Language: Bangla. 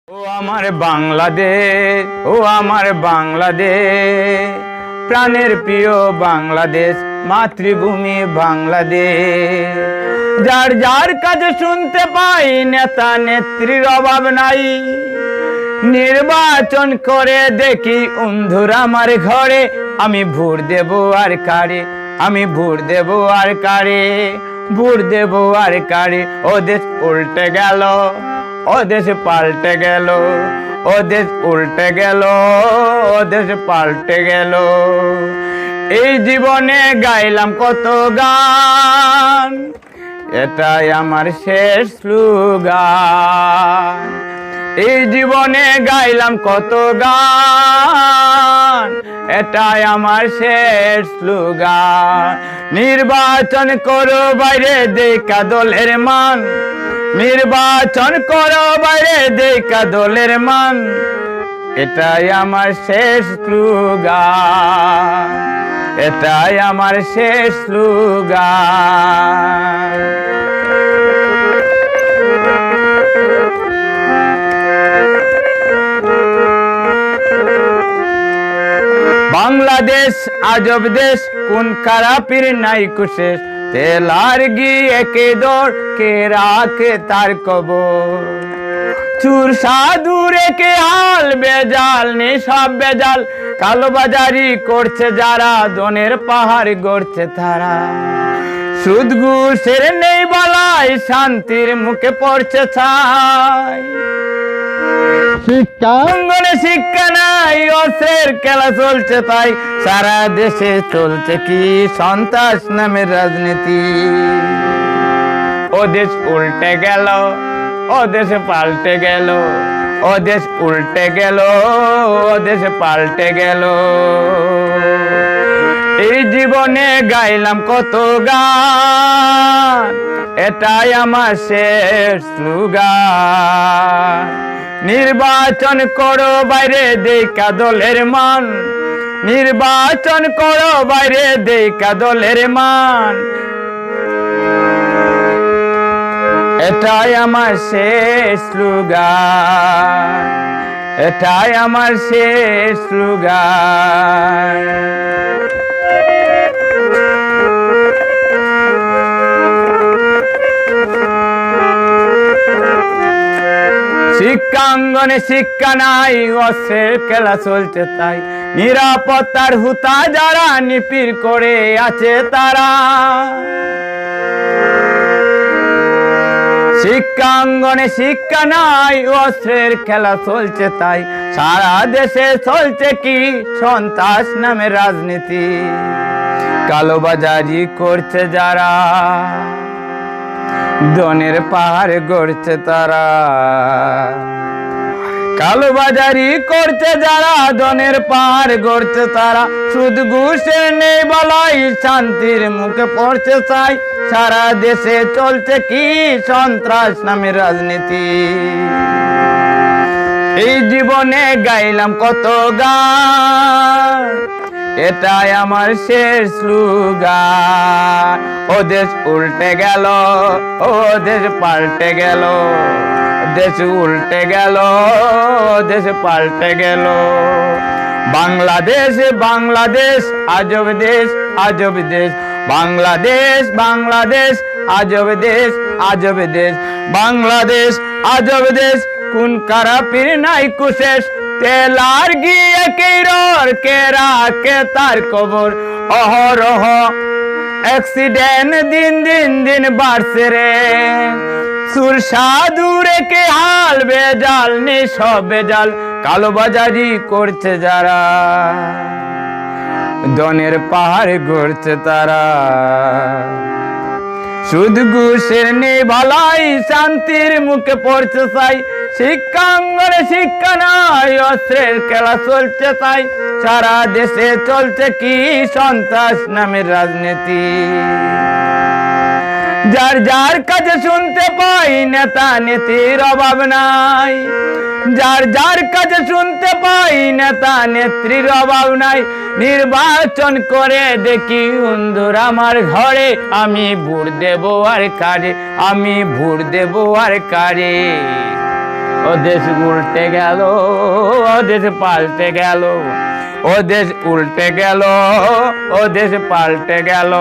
ও আমার বাংলাদেশ, ও আমার বাংলাদেশ, প্রাণের প্রিয় বাংলাদেশ, মাতৃভূমি বাংলাদেশ। যার যার কাছে শুনতে পাই নেতা নেত্রীর অভাব নাই। নির্বাচন করে দেখি অন্ধুর আমার ঘরে, আমি ভোট দেব আর কারে, আমি ভোট দেব আর কারে, ভোট দেব আর কারে। ও দেশ উল্টে গেল, ও দেশ পাল্টে গেল, ও দেশ উল্টে গেল, ও দেশ পাল্টে গেল। এই জীবনে গাইলাম কত গান, এটাই আমার শেষ স্লোগান। এই জীবনে গাইলাম কত গান, এটাই আমার শেষ স্লোগান। নির্বাচন করো বাইরে দেখা দলের মান, নির্বাচন করো বাইরে দেখা দলের মান, এটাই আমার শেষ স্লোগান, এটাই আমার শেষ স্লোগান। বাংলাদেশ আজব দেশ, কোন খারাপির নাই কুশেষ, তেলার গিয়ে কে দৌড় কে রাখে তার কবর। চুর সাধু রেখে হাল বেজাল নেই সব বেজাল, কালোবাজারি করছে যারা, দনের পাহাড় গড়ছে তারা। সুদ ঘুষের নেই বালাই, শান্তির মুখে পড়ছে ছাই। শিক্ষাঙ্গনে শিক্ষা নাই, অস্ত্রের খেলা চলছে তাই। সারা দেশে চলছে কি সন্ত্রাস নামের রাজনীতি। ও দেশ উল্টে গেল, ও দেশ পাল্টে গেল, ও দেশ উল্টে গেল, ও দেশ পাল্টে গেল। এই জীবনে গাইলাম কত গান, এটাই আমার শেষ স্লোগান। নির্বাচন করো বাইরে দেখা দলের মান, নির্বাচন করো বাইরে দেখা দলের মান, এটাই আমার শেষ স্লোগান, এটাই আমার শেষ স্লোগান। শিক্ষাঙ্গনে শিক্ষা নাই, অস্ত্রের খেলা চলছে তাই। নিরাপত্তার হুতা যারা, নিপির করে আছে তারা। শিক্ষাঙ্গনে শিক্ষা নাই, অস্ত্রের খেলা চলছে তাই। সারা দেশে চলছে কি সন্ত্রাস নামের রাজনীতি, কালোবাজারি করছে যারা, দনের পাহাড় গড়ছে তারা। কালোবাজারি করছে যারা, দনের পাহাড় গড়ছে তারা। সুদ ঘুষের নেই বালাই, শান্তির মুখে পড়ছে ছাই। সারা দেশে চলছে কি সন্ত্রাস নামের রাজনীতি। এই জীবনে গাইলাম কত গান, এটাই আমার শেষ স্লোগান। ও দেশ উল্টে গেল, ও দেশ পাল্টে গেল, দেশ উল্টে গেল, দেশ পাল্টে গেল। বাংলাদেশ বাংলাদেশ আজব দেশ, আজব দেশ। বাংলাদেশ বাংলাদেশ আজব দেশ, আজব দেশ। বাংলাদেশ আজব দেশ, কোন খারাপির নাই কুশেষ, তেলার গিয়ে কে রাখে তার কবর। অহরহ অ্যাক্সিডেন্ট দিন দিন দিন বাড়ছে রে, সুর সাধু রেখে হাল বেজাল নেই সব বেজাল, কালোবাজারি করছে যারা, দনের পাহাড় গড়ছে তারা। সুদ ঘুষের নেই ভালাই, শান্তির মুখে পড়ছে ছাই। শিক্ষাঙ্গনে শিক্ষা নাই, অস্ত্রের খেলা চলছে তাই। সারা দেশে চলছে কি সন্ত্রাস নামের রাজনীতি। যার যার কাছে শুনতে পাই নেতা নেত্রীর অভাব নাই, যার যার কাছে শুনতে পাই নেতা নেত্রীর অভাব নাই। নির্বাচন করে দেখি অন্ধুর আমার ঘরে, আমি ভোট দেব আর কারে, আমি ভোট দেব আর কারে। ও দেশ উল্টে গেল, ও দেশ পাল্টে গেল, ও দেশ উল্টে গেল, ও দেশ পাল্টে গেল।